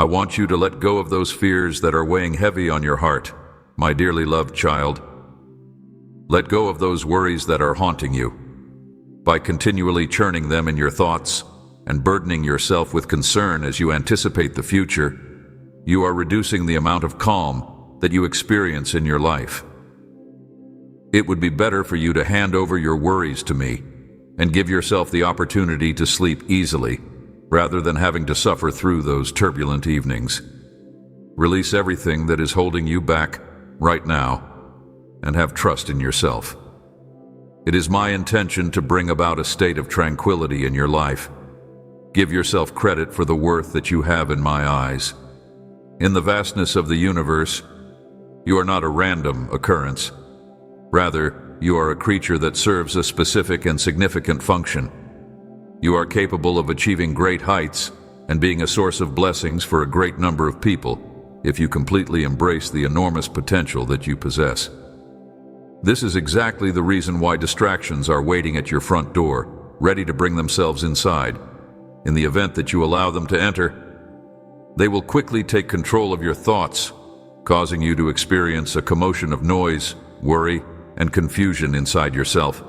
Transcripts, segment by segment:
I want you to let go of those fears that are weighing heavy on your heart, my dearly loved child. Let go of those worries that are haunting you. By continually churning them in your thoughts and burdening yourself with concern as you anticipate the future, you are reducing the amount of calm that you experience in your life. It would be better for you to hand over your worries to me and give yourself the opportunity to sleep easily, rather than having to suffer through those turbulent evenings. Release everything that is holding you back right now and have trust in yourself. It is my intention to bring about a state of tranquility in your life. Give yourself credit for the worth that you have in my eyes. In the vastness of the universe, you are not a random occurrence. Rather, you are a creature that serves a specific and significant function. You are capable of achieving great heights and being a source of blessings for a great number of people if you completely embrace the enormous potential that you possess. This is exactly the reason why distractions are waiting at your front door, ready to bring themselves inside. In the event that you allow them to enter, they will quickly take control of your thoughts, causing you to experience a commotion of noise, worry, and confusion inside yourself.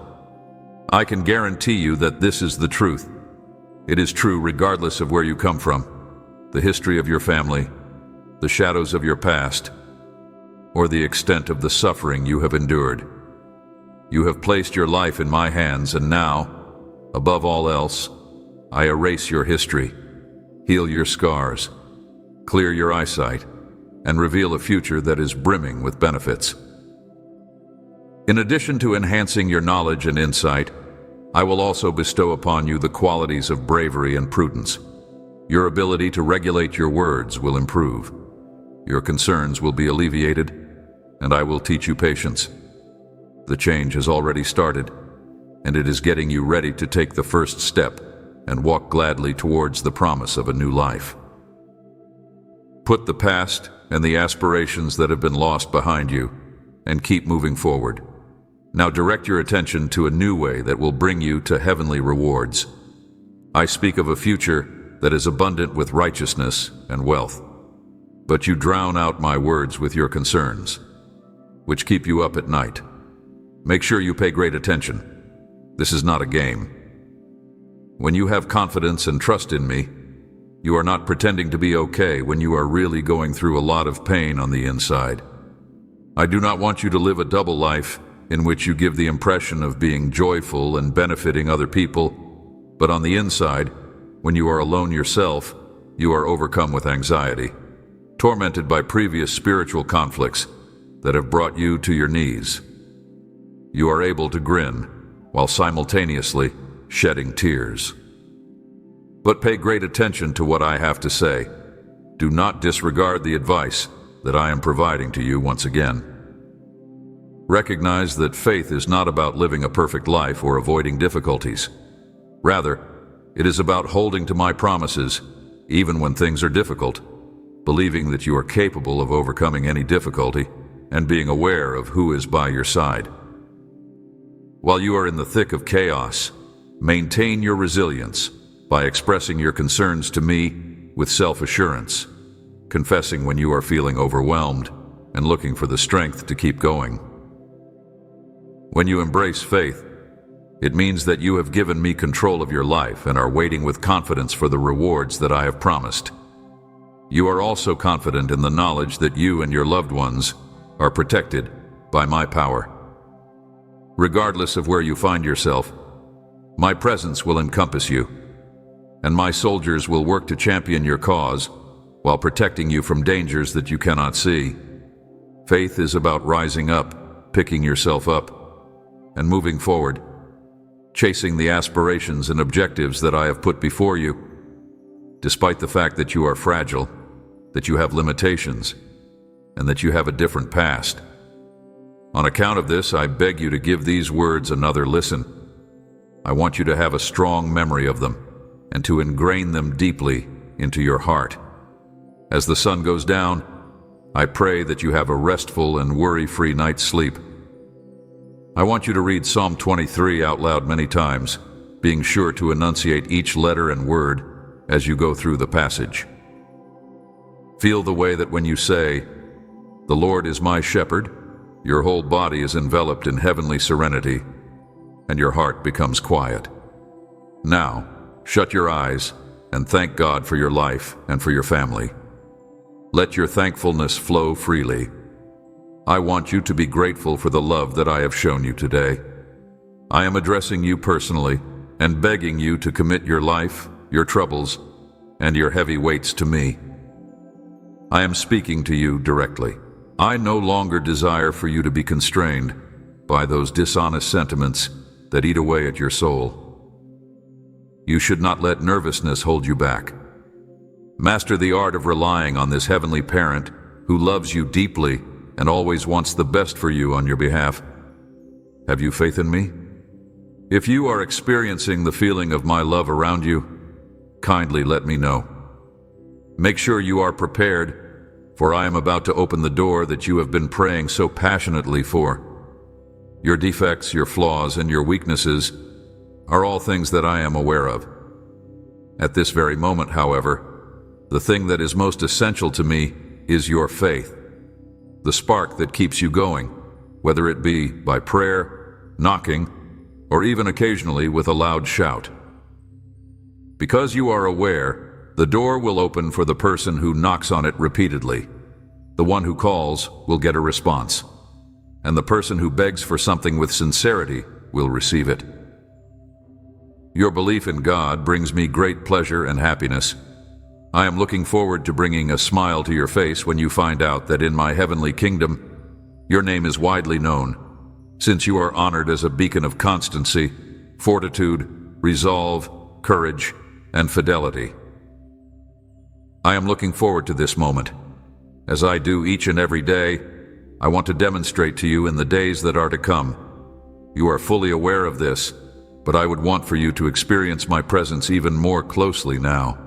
I can guarantee you that this is the truth. It is true regardless of where you come from, the history of your family, the shadows of your past, or the extent of the suffering you have endured. You have placed your life in my hands, and now, above all else, I erase your history, heal your scars, clear your eyesight, and reveal a future that is brimming with benefits. In addition to enhancing your knowledge and insight, I will also bestow upon you the qualities of bravery and prudence. Your ability to regulate your words will improve. Your concerns will be alleviated, and I will teach you patience. The change has already started, and it is getting you ready to take the first step and walk gladly towards the promise of a new life. Put the past and the aspirations that have been lost behind you, and keep moving forward. Now direct your attention to a new way that will bring you to heavenly rewards. I speak of a future that is abundant with righteousness and wealth. But you drown out my words with your concerns, which keep you up at night. Make sure you pay great attention. This is not a game. When you have confidence and trust in me, you are not pretending to be okay when you are really going through a lot of pain on the inside. I do not want you to live a double life in which you give the impression of being joyful and benefiting other people, but on the inside, when you are alone yourself, you are overcome with anxiety, tormented by previous spiritual conflicts that have brought you to your knees. You are able to grin while simultaneously shedding tears. But pay great attention to what I have to say. Do not disregard the advice that I am providing to you once again. Recognize that faith is not about living a perfect life or avoiding difficulties. Rather, it is about holding to my promises, even when things are difficult, believing that you are capable of overcoming any difficulty, and being aware of who is by your side. While you are in the thick of chaos, maintain your resilience by expressing your concerns to me with self-assurance, confessing when you are feeling overwhelmed, and looking for the strength to keep going. When you embrace faith, it means that you have given me control of your life and are waiting with confidence for the rewards that I have promised. You are also confident in the knowledge that you and your loved ones are protected by my power. Regardless of where you find yourself, my presence will encompass you, and my soldiers will work to champion your cause while protecting you from dangers that you cannot see. Faith is about rising up, picking yourself up, and moving forward, chasing the aspirations and objectives that I have put before you. Despite the fact that you are fragile, that you have limitations, and that you have a different past. On account of this, I beg you to give these words another listen. I want you to have a strong memory of them and to ingrain them deeply into your heart. As the sun goes down, I pray that you have a restful and worry-free night's sleep. I want you to read Psalm 23 out loud many times, being sure to enunciate each letter and word as you go through the passage. Feel the way that when you say, "The Lord is my shepherd," your whole body is enveloped in heavenly serenity, and your heart becomes quiet. Now, shut your eyes and thank God for your life and for your family. Let your thankfulness flow freely. I want you to be grateful for the love that I have shown you today. I am addressing you personally and begging you to commit your life, your troubles, and your heavy weights to me. I am speaking to you directly. I no longer desire for you to be constrained by those dishonest sentiments that eat away at your soul. You should not let nervousness hold you back. Master the art of relying on this heavenly parent who loves you deeply and always wants the best for you on your behalf. Have you faith in me? If you are experiencing the feeling of my love around you, kindly let me know. Make sure you are prepared, for I am about to open the door that you have been praying so passionately for. Your defects, your flaws, and your weaknesses are all things that I am aware of. At this very moment, however, the thing that is most essential to me is your faith, the spark that keeps you going, whether it be by prayer, knocking, or even occasionally with a loud shout. Because you are aware, the door will open for the person who knocks on it repeatedly. The one who calls will get a response, and the person who begs for something with sincerity will receive it. Your belief in God brings me great pleasure and happiness. I am looking forward to bringing a smile to your face when you find out that in my heavenly kingdom, your name is widely known, since you are honored as a beacon of constancy, fortitude, resolve, courage, and fidelity. I am looking forward to this moment. As I do each and every day, I want to demonstrate to you in the days that are to come. You are fully aware of this, but I would want for you to experience my presence even more closely now.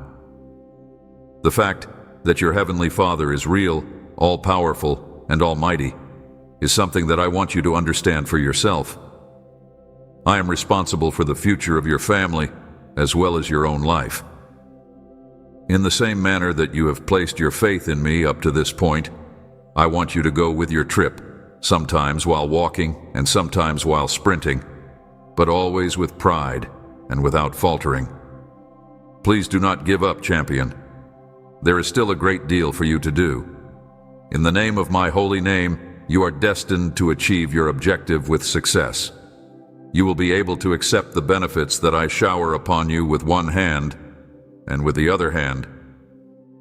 The fact that your Heavenly Father is real, all-powerful, and almighty is something that I want you to understand for yourself. I am responsible for the future of your family as well as your own life. In the same manner that you have placed your faith in me up to this point, I want you to go with your trip, sometimes while walking and sometimes while sprinting, but always with pride and without faltering. Please do not give up, champion. There is still a great deal for you to do. In the name of my holy name, you are destined to achieve your objective with success. You will be able to accept the benefits that I shower upon you with one hand, and with the other hand,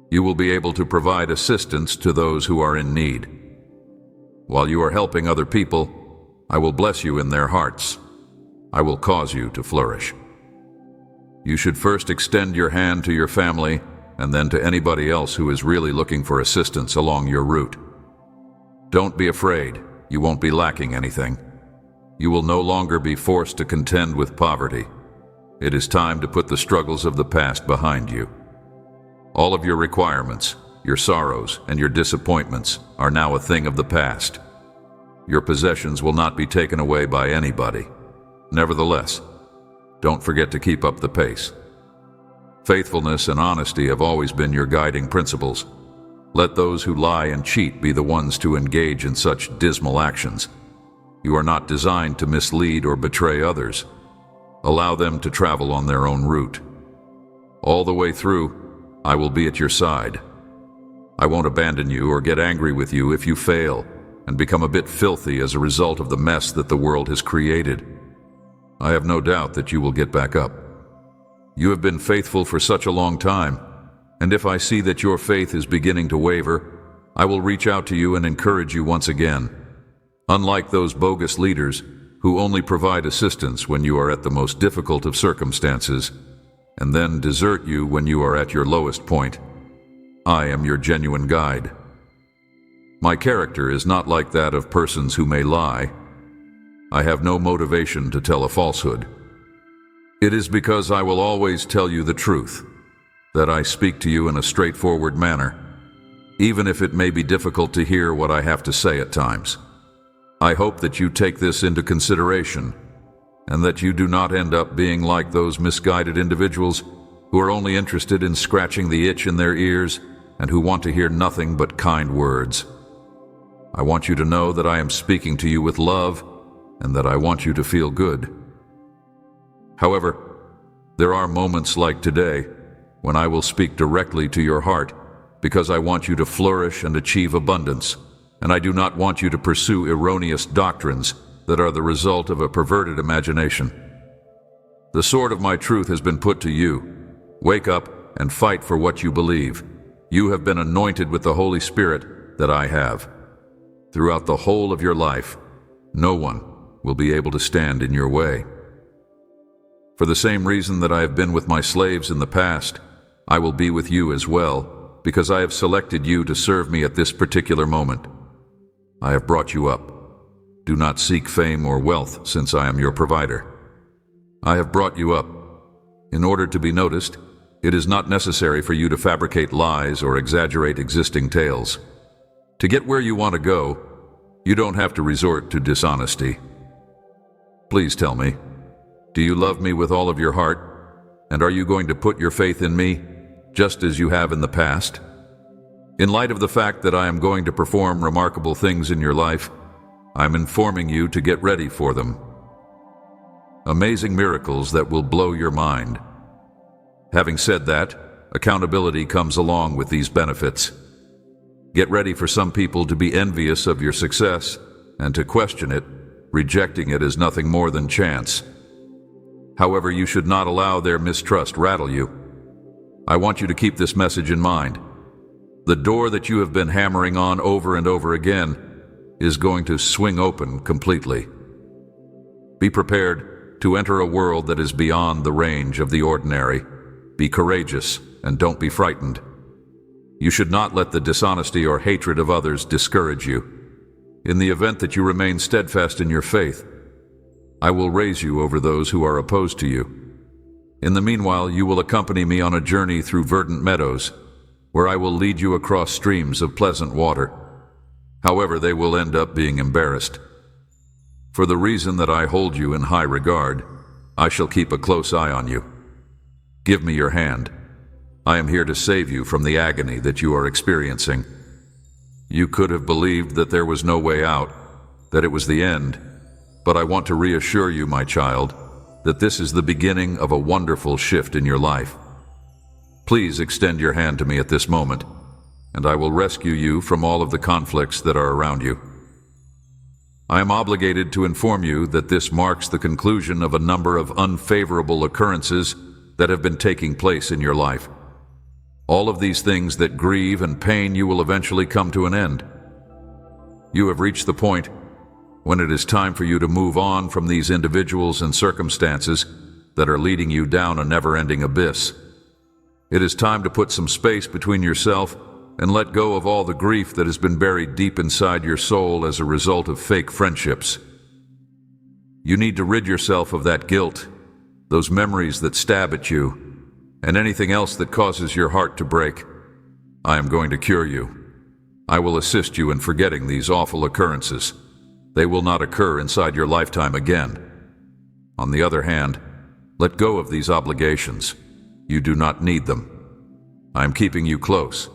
you will be able to provide assistance to those who are in need. While you are helping other people, I will bless you in their hearts. I will cause you to flourish. You should first extend your hand to your family and then to anybody else who is really looking for assistance along your route. Don't be afraid. You won't be lacking anything. You will no longer be forced to contend with poverty. It is time to put the struggles of the past behind you. All of your requirements, your sorrows, and your disappointments are now a thing of the past. Your possessions will not be taken away by anybody. Nevertheless, don't forget to keep up the pace. Faithfulness and honesty have always been your guiding principles. Let those who lie and cheat be the ones to engage in such dismal actions. You are not designed to mislead or betray others. Allow them to travel on their own route. All the way through, I will be at your side. I won't abandon you or get angry with you if you fail and become a bit filthy as a result of the mess that the world has created. I have no doubt that you will get back up. You have been faithful for such a long time, and if I see that your faith is beginning to waver, I will reach out to you and encourage you once again. Unlike those bogus leaders who only provide assistance when you are at the most difficult of circumstances, and then desert you when you are at your lowest point, I am your genuine guide. My character is not like that of persons who may lie. I have no motivation to tell a falsehood. It is because I will always tell you the truth that I speak to you in a straightforward manner, even if it may be difficult to hear what I have to say at times. I hope that you take this into consideration and that you do not end up being like those misguided individuals who are only interested in scratching the itch in their ears and who want to hear nothing but kind words. I want you to know that I am speaking to you with love and that I want you to feel good. However, there are moments like today when I will speak directly to your heart because I want you to flourish and achieve abundance, and I do not want you to pursue erroneous doctrines that are the result of a perverted imagination. The sword of my truth has been put to you. Wake up and fight for what you believe. You have been anointed with the Holy Spirit that I have. Throughout the whole of your life, no one will be able to stand in your way. For the same reason that I have been with my slaves in the past, I will be with you as well, because I have selected you to serve me at this particular moment. I have brought you up. Do not seek fame or wealth, since I am your provider. I have brought you up. In order to be noticed, it is not necessary for you to fabricate lies or exaggerate existing tales. To get where you want to go, you don't have to resort to dishonesty. Please tell me, do you love me with all of your heart? And are you going to put your faith in me, just as you have in the past? In light of the fact that I am going to perform remarkable things in your life, I'm informing you to get ready for them. Amazing miracles that will blow your mind. Having said that, accountability comes along with these benefits. Get ready for some people to be envious of your success and to question it, rejecting it as nothing more than chance. However, you should not allow their mistrust rattle you. I want you to keep this message in mind. The door that you have been hammering on over and over again is going to swing open completely. Be prepared to enter a world that is beyond the range of the ordinary. Be courageous and don't be frightened. You should not let the dishonesty or hatred of others discourage you. In the event that you remain steadfast in your faith, I will raise you over those who are opposed to you. In the meanwhile, you will accompany me on a journey through verdant meadows, where I will lead you across streams of pleasant water. However, they will end up being embarrassed. For the reason that I hold you in high regard, I shall keep a close eye on you. Give me your hand. I am here to save you from the agony that you are experiencing. You could have believed that there was no way out, that it was the end, but I want to reassure you, my child, that this is the beginning of a wonderful shift in your life. Please extend your hand to me at this moment, and I will rescue you from all of the conflicts that are around you. I am obligated to inform you that this marks the conclusion of a number of unfavorable occurrences that have been taking place in your life. All of these things that grieve and pain you will eventually come to an end. You have reached the point when it is time for you to move on from these individuals and circumstances that are leading you down a never-ending abyss. It is time to put some space between yourself and let go of all the grief that has been buried deep inside your soul as a result of fake friendships. You need to rid yourself of that guilt, those memories that stab at you, and anything else that causes your heart to break. I am going to cure you. I will assist you in forgetting these awful occurrences. They will not occur inside your lifetime again. On the other hand, let go of these obligations. You do not need them. I am keeping you close,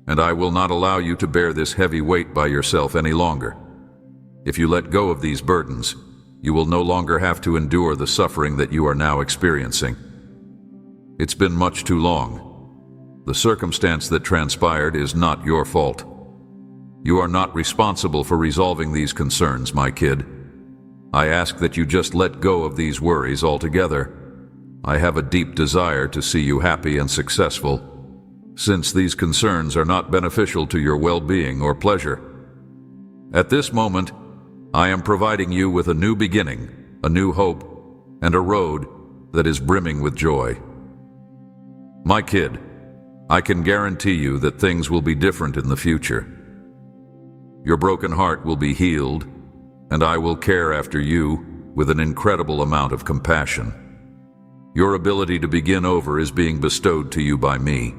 and I will not allow you to bear this heavy weight by yourself any longer. If you let go of these burdens, you will no longer have to endure the suffering that you are now experiencing. It's been much too long. The circumstance that transpired is not your fault. You are not responsible for resolving these concerns, my kid. I ask that you just let go of these worries altogether. I have a deep desire to see you happy and successful, since these concerns are not beneficial to your well-being or pleasure. At this moment, I am providing you with a new beginning, a new hope, and a road that is brimming with joy. My kid, I can guarantee you that things will be different in the future. Your broken heart will be healed, and I will care after you with an incredible amount of compassion. Your ability to begin over is being bestowed to you by me.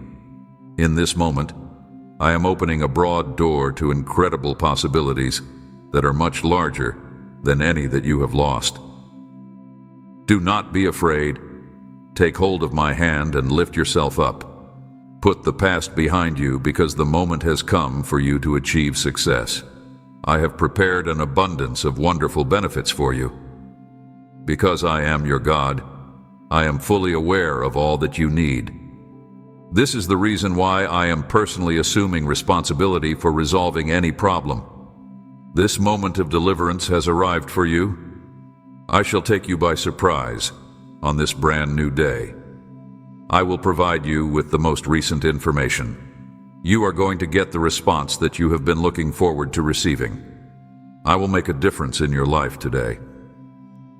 In this moment, I am opening a broad door to incredible possibilities that are much larger than any that you have lost. Do not be afraid. Take hold of my hand and lift yourself up. Put the past behind you because the moment has come for you to achieve success. I have prepared an abundance of wonderful benefits for you. Because I am your God, I am fully aware of all that you need. This is the reason why I am personally assuming responsibility for resolving any problem. This moment of deliverance has arrived for you. I shall take you by surprise on this brand new day. I will provide you with the most recent information. You are going to get the response that you have been looking forward to receiving. I will make a difference in your life today.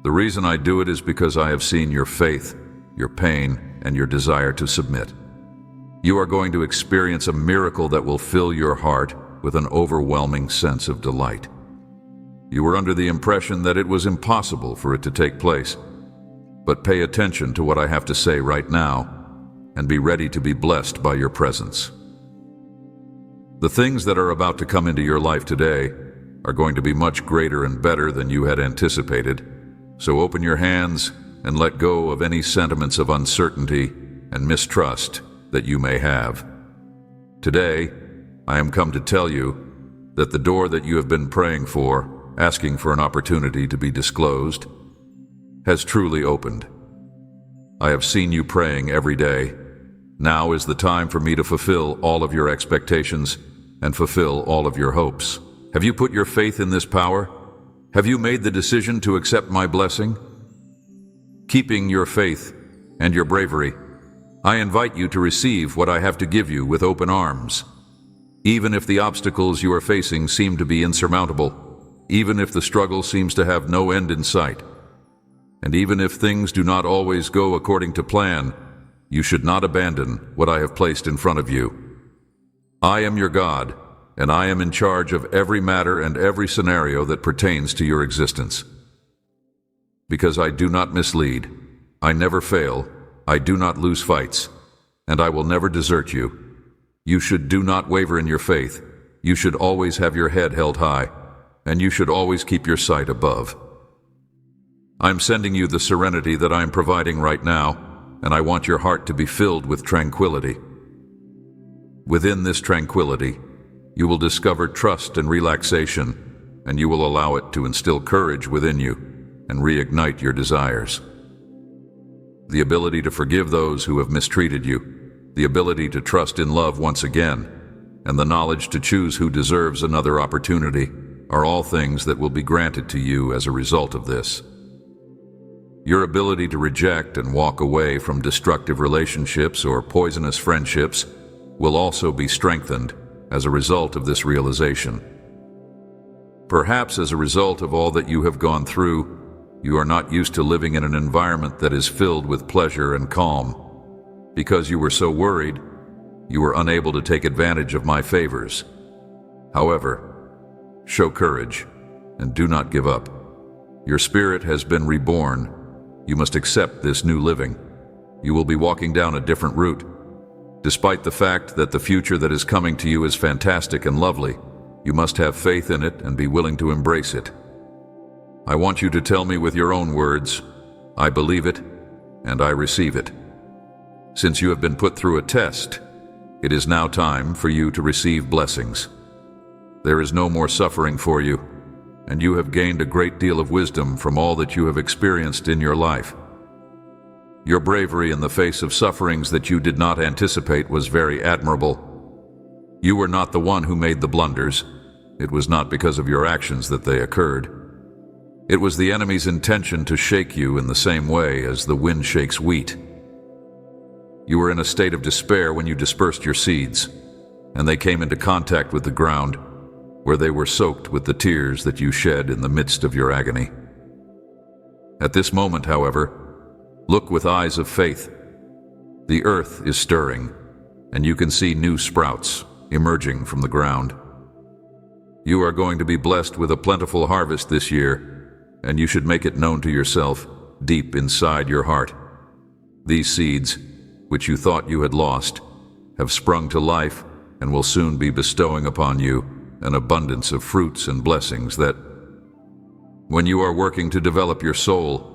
The reason I do it is because I have seen your faith, your pain, and your desire to submit. You are going to experience a miracle that will fill your heart with an overwhelming sense of delight. You were under the impression that it was impossible for it to take place. But pay attention to what I have to say right now, and be ready to be blessed by your presence. The things that are about to come into your life today are going to be much greater and better than you had anticipated, so open your hands and let go of any sentiments of uncertainty and mistrust that you may have. Today, I am come to tell you that the door that you have been praying for, asking for an opportunity to be disclosed, has truly opened. I have seen you praying every day. Now is the time for me to fulfill all of your expectations and fulfill all of your hopes. Have you put your faith in this power? Have you made the decision to accept my blessing? Keeping your faith and your bravery, I invite you to receive what I have to give you with open arms. Even if the obstacles you are facing seem to be insurmountable, even if the struggle seems to have no end in sight, and even if things do not always go according to plan, you should not abandon what I have placed in front of you. I am your God, and I am in charge of every matter and every scenario that pertains to your existence. Because I do not mislead, I never fail, I do not lose fights, and I will never desert you. You should do not waver in your faith. You should always have your head held high, and you should always keep your sight above. I'm sending you the serenity that I am providing right now, and I want your heart to be filled with tranquility. Within this tranquility, you will discover trust and relaxation, and you will allow it to instill courage within you and reignite your desires. The ability to forgive those who have mistreated you, the ability to trust in love once again, and the knowledge to choose who deserves another opportunity are all things that will be granted to you as a result of this. Your ability to reject and walk away from destructive relationships or poisonous friendships will also be strengthened as a result of this realization. Perhaps as a result of all that you have gone through, you are not used to living in an environment that is filled with pleasure and calm. Because you were so worried, you were unable to take advantage of my favors. However, show courage and do not give up. Your spirit has been reborn. You must accept this new living. You will be walking down a different route. Despite the fact that the future that is coming to you is fantastic and lovely, you must have faith in it and be willing to embrace it. I want you to tell me with your own words, I believe it and I receive it. Since you have been put through a test, it is now time for you to receive blessings. There is no more suffering for you, and you have gained a great deal of wisdom from all that you have experienced in your life. Your bravery in the face of sufferings that you did not anticipate was very admirable. You were not the one who made the blunders. It was not because of your actions that they occurred. It was the enemy's intention to shake you in the same way as the wind shakes wheat. You were in a state of despair when you dispersed your seeds, and they came into contact with the ground, where they were soaked with the tears that you shed in the midst of your agony. At this moment, however, look with eyes of faith. The earth is stirring, and you can see new sprouts emerging from the ground. You are going to be blessed with a plentiful harvest this year, and you should make it known to yourself deep inside your heart. These seeds, which you thought you had lost, have sprung to life and will soon be bestowing upon you an abundance of fruits and blessings that, when you are working to develop your soul,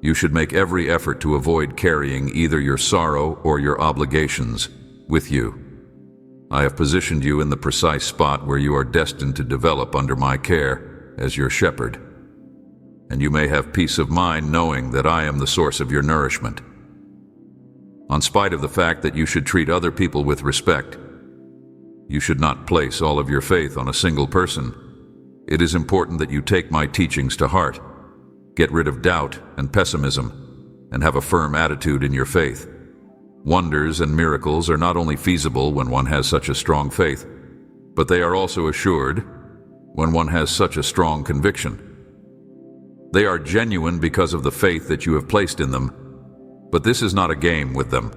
you should make every effort to avoid carrying either your sorrow or your obligations, with you. I have positioned you in the precise spot where you are destined to develop under my care as your shepherd. And you may have peace of mind knowing that I am the source of your nourishment. In spite of the fact that you should treat other people with respect, you should not place all of your faith on a single person. It is important that you take my teachings to heart, get rid of doubt and pessimism, and have a firm attitude in your faith. Wonders and miracles are not only feasible when one has such a strong faith, but they are also assured when one has such a strong conviction. They are genuine because of the faith that you have placed in them, but this is not a game with them.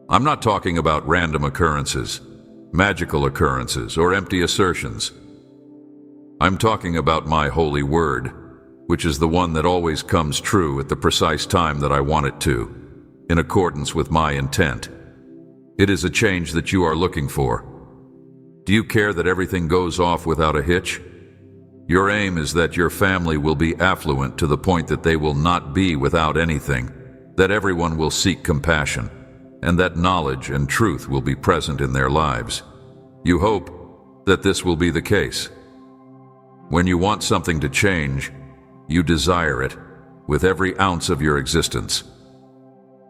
I'm not talking about random occurrences, magical occurrences, or empty assertions. I'm talking about my holy word, which is the one that always comes true at the precise time that I want it to, in accordance with my intent. It is a change that you are looking for. Do you care that everything goes off without a hitch? Your aim is that your family will be affluent to the point that they will not be without anything, that everyone will seek compassion, and that knowledge and truth will be present in their lives. You hope that this will be the case. When you want something to change, you desire it with every ounce of your existence.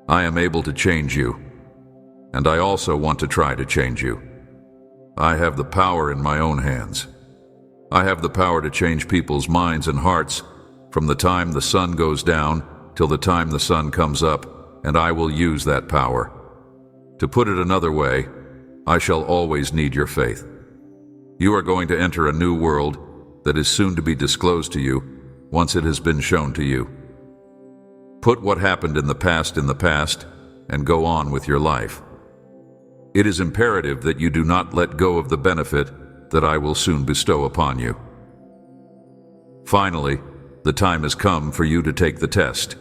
I am able to change you, and I also want to try to change you. I have the power in my own hands. I have the power to change people's minds and hearts from the time the sun goes down till the time the sun comes up, and I will use that power. To put it another way, I shall always need your faith. You are going to enter a new world that is soon to be disclosed to you once it has been shown to you. Put what happened in the past and go on with your life. It is imperative that you do not let go of the benefit that I will soon bestow upon you. Finally, the time has come for you to take the test.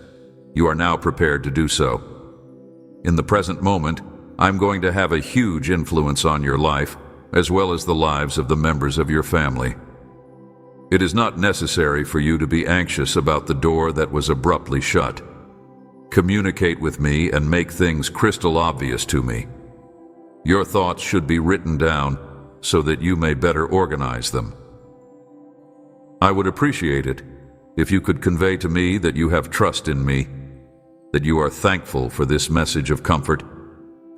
You are now prepared to do so. In the present moment, I'm going to have a huge influence on your life, as well as the lives of the members of your family. It is not necessary for you to be anxious about the door that was abruptly shut. Communicate with me and make things crystal obvious to me. Your thoughts should be written down so that you may better organize them. I would appreciate it if you could convey to me that you have trust in me, that you are thankful for this message of comfort,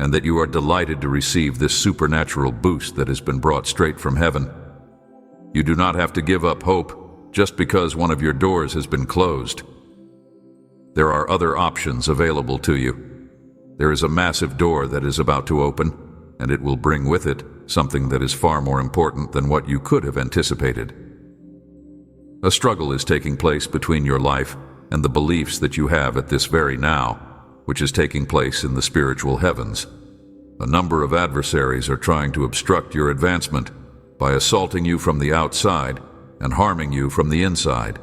and that you are delighted to receive this supernatural boost that has been brought straight from heaven. You do not have to give up hope just because one of your doors has been closed. There are other options available to you. There is a massive door that is about to open, and it will bring with it something that is far more important than what you could have anticipated. A struggle is taking place between your life and the beliefs that you have at this very now, which is taking place in the spiritual heavens. A number of adversaries are trying to obstruct your advancement by assaulting you from the outside and harming you from the inside.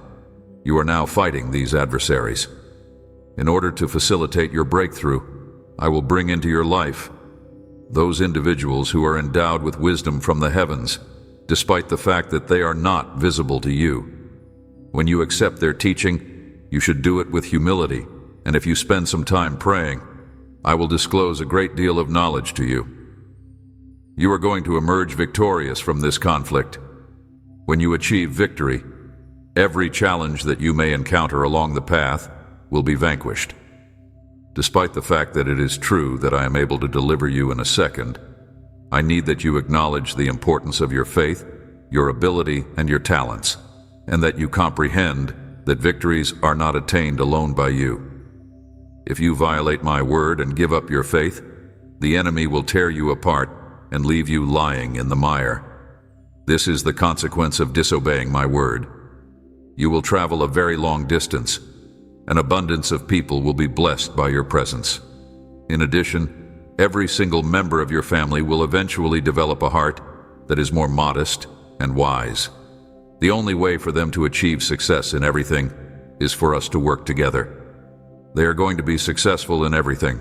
You are now fighting these adversaries. In order to facilitate your breakthrough, I will bring into your life those individuals who are endowed with wisdom from the heavens, despite the fact that they are not visible to you. When you accept their teaching, you should do it with humility, and if you spend some time praying, I will disclose a great deal of knowledge to you. You are going to emerge victorious from this conflict. When you achieve victory, every challenge that you may encounter along the path will be vanquished. Despite the fact that it is true that I am able to deliver you in a second, I need that you acknowledge the importance of your faith, your ability, and your talents, and that you comprehend that victories are not attained alone by you. If you violate my word and give up your faith, the enemy will tear you apart and leave you lying in the mire. This is the consequence of disobeying my word. You will travel a very long distance. An abundance of people will be blessed by your presence. In addition, every single member of your family will eventually develop a heart that is more modest and wise. The only way for them to achieve success in everything is for us to work together. They are going to be successful in everything.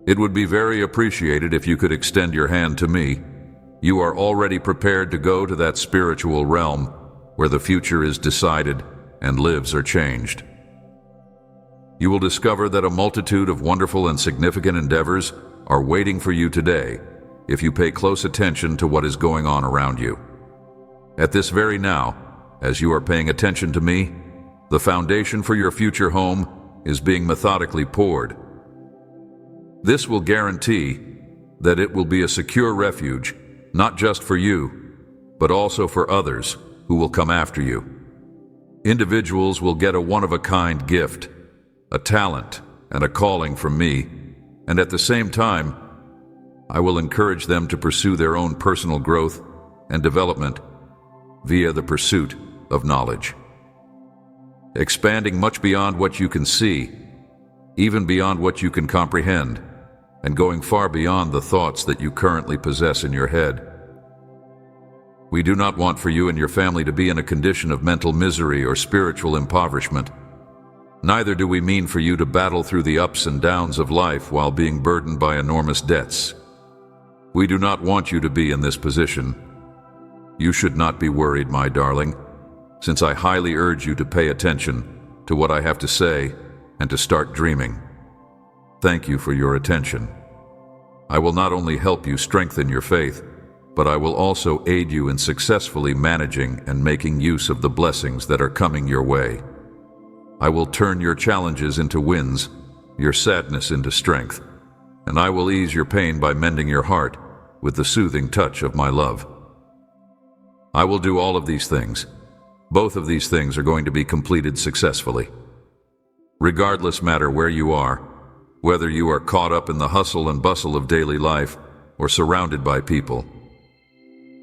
It would be very appreciated if you could extend your hand to me. You are already prepared to go to that spiritual realm where the future is decided and lives are changed. You will discover that a multitude of wonderful and significant endeavors are waiting for you today if you pay close attention to what is going on around you. At this very now, as you are paying attention to me, the foundation for your future home is being methodically poured. This will guarantee that it will be a secure refuge, not just for you, but also for others who will come after you. Individuals will get a one-of-a-kind gift, a talent, and a calling from me, and at the same time, I will encourage them to pursue their own personal growth and development via the pursuit of knowledge. Expanding much beyond what you can see, even beyond what you can comprehend, and going far beyond the thoughts that you currently possess in your head. We do not want for you and your family to be in a condition of mental misery or spiritual impoverishment. Neither do we mean for you to battle through the ups and downs of life while being burdened by enormous debts. We do not want you to be in this position. You should not be worried, my darling, since I highly urge you to pay attention to what I have to say and to start dreaming. Thank you for your attention. I will not only help you strengthen your faith, but I will also aid you in successfully managing and making use of the blessings that are coming your way. I will turn your challenges into wins, your sadness into strength, and I will ease your pain by mending your heart with the soothing touch of my love. I will do all of these things. Both of these things are going to be completed successfully. Regardless matter where you are, whether you are caught up in the hustle and bustle of daily life or surrounded by people,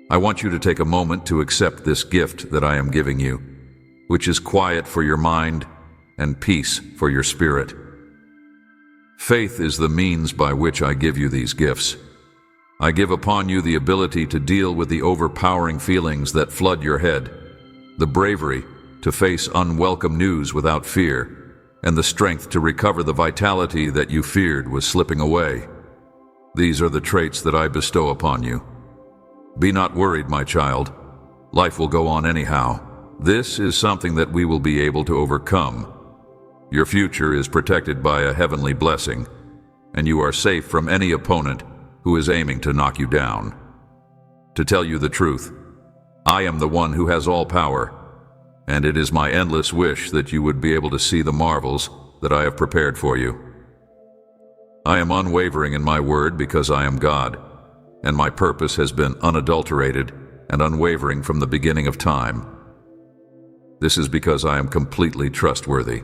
I want you to take a moment to accept this gift that I am giving you, which is quiet for your mind and peace for your spirit. Faith is the means by which I give you these gifts. I give upon you the ability to deal with the overpowering feelings that flood your head, the bravery to face unwelcome news without fear, and the strength to recover the vitality that you feared was slipping away. These are the traits that I bestow upon you. Be not worried, my child. Life will go on anyhow. This is something that we will be able to overcome. Your future is protected by a heavenly blessing, and you are safe from any opponent who is aiming to knock you down. To tell you the truth, I am the one who has all power, and it is my endless wish that you would be able to see the marvels that I have prepared for you. I am unwavering in my word because I am God, and my purpose has been unadulterated and unwavering from the beginning of time. This is because I am completely trustworthy.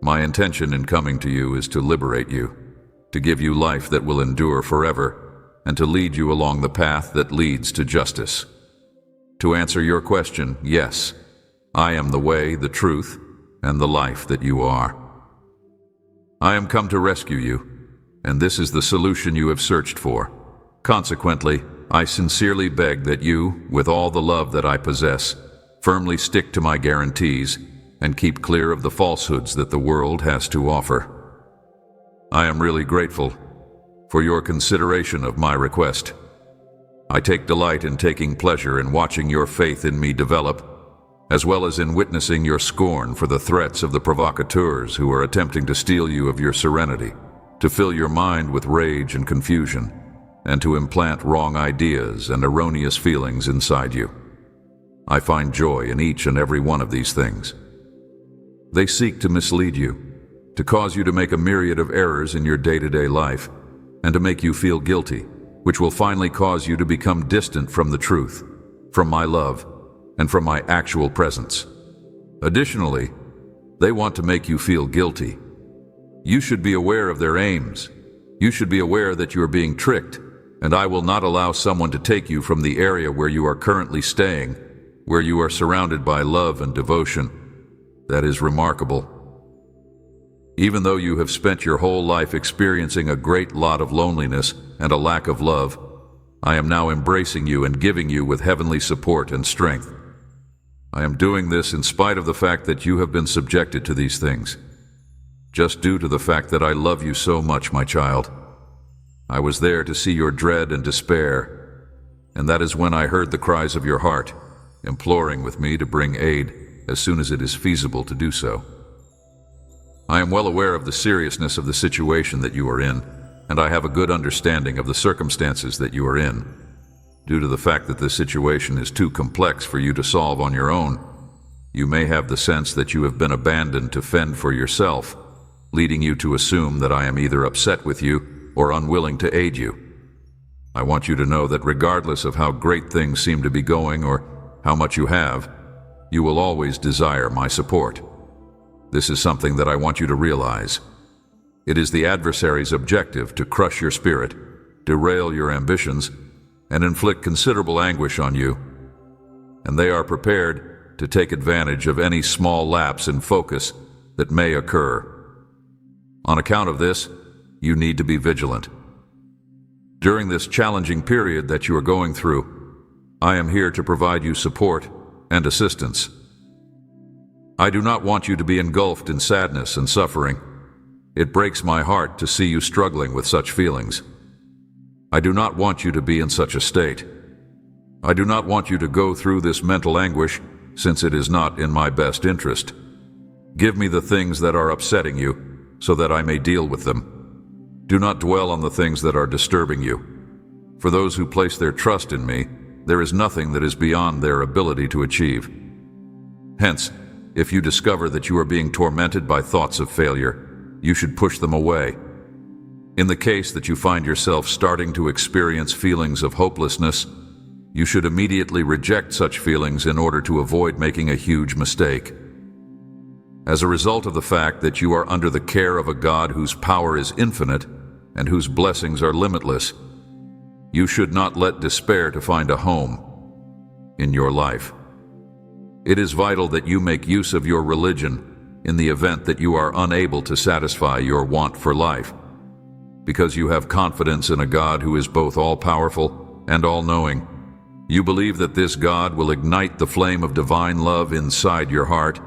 My intention in coming to you is to liberate you, to give you life that will endure forever, and to lead you along the path that leads to justice. To answer your question, yes, I am the way, the truth, and the life that you are. I am come to rescue you, and this is the solution you have searched for. Consequently, I sincerely beg that you, with all the love that I possess, firmly stick to my guarantees and keep clear of the falsehoods that the world has to offer. I am really grateful for your consideration of my request. I take delight in taking pleasure in watching your faith in me develop, as well as in witnessing your scorn for the threats of the provocateurs who are attempting to steal you of your serenity, to fill your mind with rage and confusion, and to implant wrong ideas and erroneous feelings inside you. I find joy in each and every one of these things. They seek to mislead you, to cause you to make a myriad of errors in your day-to-day life, and to make you feel guilty, which will finally cause you to become distant from the truth, from my love, and from my actual presence. Additionally, they want to make you feel guilty. You should be aware of their aims. You should be aware that you are being tricked, and I will not allow someone to take you from the area where you are currently staying, where you are surrounded by love and devotion. That is remarkable. Even though you have spent your whole life experiencing a great lot of loneliness and a lack of love, I am now embracing you and giving you with heavenly support and strength. I am doing this in spite of the fact that you have been subjected to these things, just due to the fact that I love you so much, my child. I was there to see your dread and despair, and that is when I heard the cries of your heart, imploring with me to bring aid as soon as it is feasible to do so. I am well aware of the seriousness of the situation that you are in, and I have a good understanding of the circumstances that you are in. Due to the fact that this situation is too complex for you to solve on your own, you may have the sense that you have been abandoned to fend for yourself, leading you to assume that I am either upset with you or unwilling to aid you. I want you to know that regardless of how great things seem to be going or how much you have, you will always desire my support. This is something that I want you to realize. It is the adversary's objective to crush your spirit, derail your ambitions, and inflict considerable anguish on you. And they are prepared to take advantage of any small lapse in focus that may occur. On account of this, you need to be vigilant. During this challenging period that you are going through, I am here to provide you support and assistance. I do not want you to be engulfed in sadness and suffering. It breaks my heart to see you struggling with such feelings. I do not want you to be in such a state. I do not want you to go through this mental anguish, since it is not in my best interest. Give me the things that are upsetting you, so that I may deal with them. Do not dwell on the things that are disturbing you. For those who place their trust in me, there is nothing that is beyond their ability to achieve. Hence, if you discover that you are being tormented by thoughts of failure, you should push them away. In the case that you find yourself starting to experience feelings of hopelessness, you should immediately reject such feelings in order to avoid making a huge mistake. As a result of the fact that you are under the care of a God whose power is infinite and whose blessings are limitless, you should not let despair to find a home in your life. It is vital that you make use of your religion in the event that you are unable to satisfy your want for life, because you have confidence in a God who is both all-powerful and all-knowing. You believe that this God will ignite the flame of divine love inside your heart,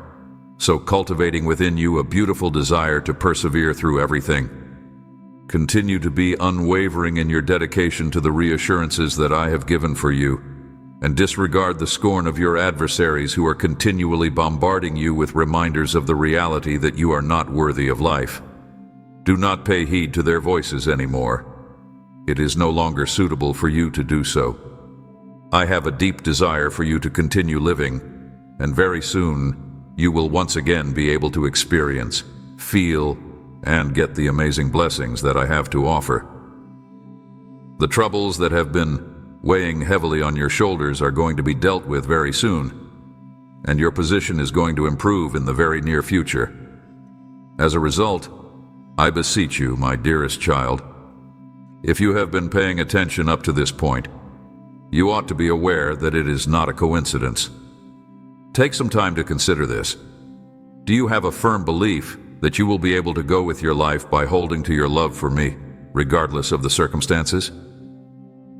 so cultivating within you a beautiful desire to persevere through everything. Continue to be unwavering in your dedication to the reassurances that I have given for you, and disregard the scorn of your adversaries who are continually bombarding you with reminders of the reality that you are not worthy of life. Do not pay heed to their voices anymore. It is no longer suitable for you to do so. I have a deep desire for you to continue living, and very soon you will once again be able to experience, feel, and get the amazing blessings that I have to offer. The troubles that have been weighing heavily on your shoulders are going to be dealt with very soon, and your position is going to improve in the very near future. As a result, I beseech you, my dearest child, if you have been paying attention up to this point, you ought to be aware that it is not a coincidence. Take some time to consider this. Do you have a firm belief that you will be able to go with your life by holding to your love for me, regardless of the circumstances?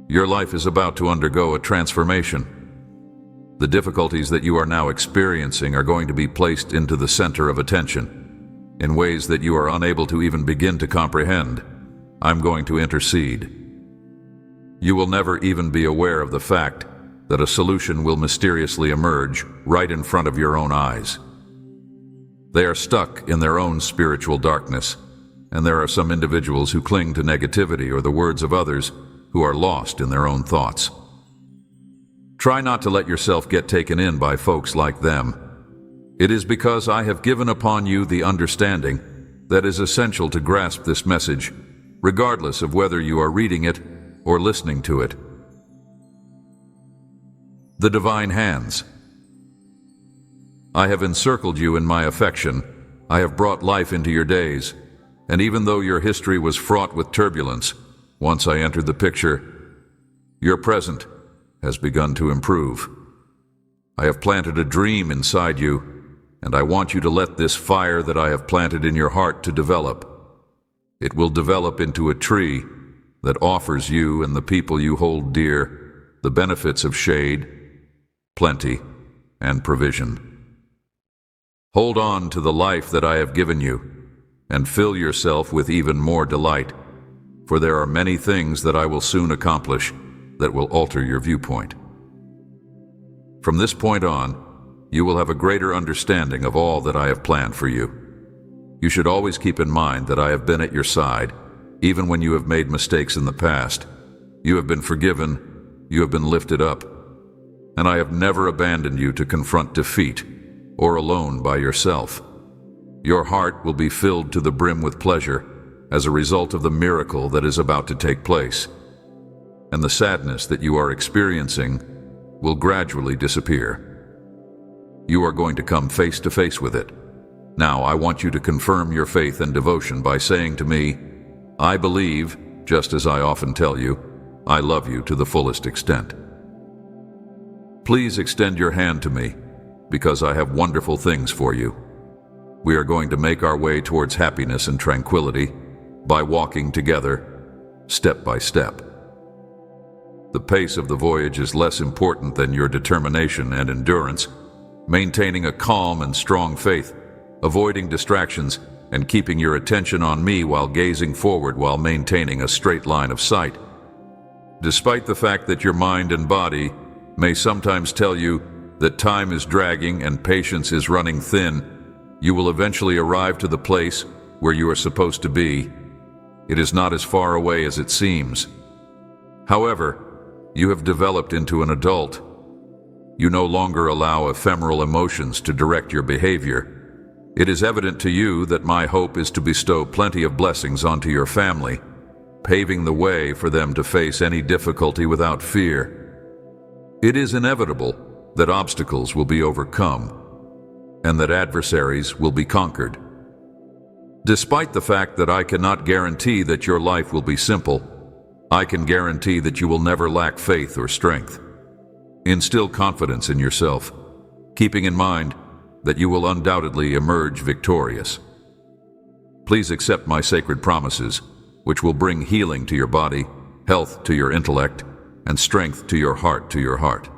Your life is about to undergo a transformation. The difficulties that you are now experiencing are going to be placed into the center of attention in ways that you are unable to even begin to comprehend. I'm going to intercede. You will never even be aware of the fact that a solution will mysteriously emerge right in front of your own eyes. They are stuck in their own spiritual darkness, and there are some individuals who cling to negativity or the words of others who are lost in their own thoughts. Try not to let yourself get taken in by folks like them. It is because I have given upon you the understanding that is essential to grasp this message, regardless of whether you are reading it or listening to it. The divine hands. I have encircled you in my affection. I have brought life into your days, and even though your history was fraught with turbulence, once I entered the picture, your present has begun to improve. I have planted a dream inside you, and I want you to let this fire that I have planted in your heart to develop. It will develop into a tree that offers you and the people you hold dear the benefits of shade, plenty, and provision. Hold on to the life that I have given you, and fill yourself with even more delight, for there are many things that I will soon accomplish that will alter your viewpoint. From this point on, you will have a greater understanding of all that I have planned for you. You should always keep in mind that I have been at your side, Even when you have made mistakes in the past, you have been forgiven, you have been lifted up, and I have never abandoned you to confront defeat or alone by yourself. Your heart will be filled to the brim with pleasure as a result of the miracle that is about to take place, and the sadness that you are experiencing will gradually disappear. You are going to come face to face with it. Now, I want you to confirm your faith and devotion by saying to me, I believe, just as I often tell you, I love you to the fullest extent. Please extend your hand to me, because I have wonderful things for you. We are going to make our way towards happiness and tranquility by walking together, step by step. The pace of the voyage is less important than your determination and endurance. Maintaining a calm and strong faith, avoiding distractions, and keeping your attention on me while gazing forward while maintaining a straight line of sight. Despite the fact that your mind and body may sometimes tell you that time is dragging and patience is running thin, you will eventually arrive to the place where you are supposed to be. It is not as far away as it seems. However, you have developed into an adult. You no longer allow ephemeral emotions to direct your behavior. It is evident to you that my hope is to bestow plenty of blessings onto your family, paving the way for them to face any difficulty without fear. It is inevitable that obstacles will be overcome and that adversaries will be conquered. Despite the fact that I cannot guarantee that your life will be simple, I can guarantee that you will never lack faith or strength. Instill confidence in yourself, keeping in mind that you will undoubtedly emerge victorious. Please accept my sacred promises, which will bring healing to your body, health to your intellect, and strength to your heart.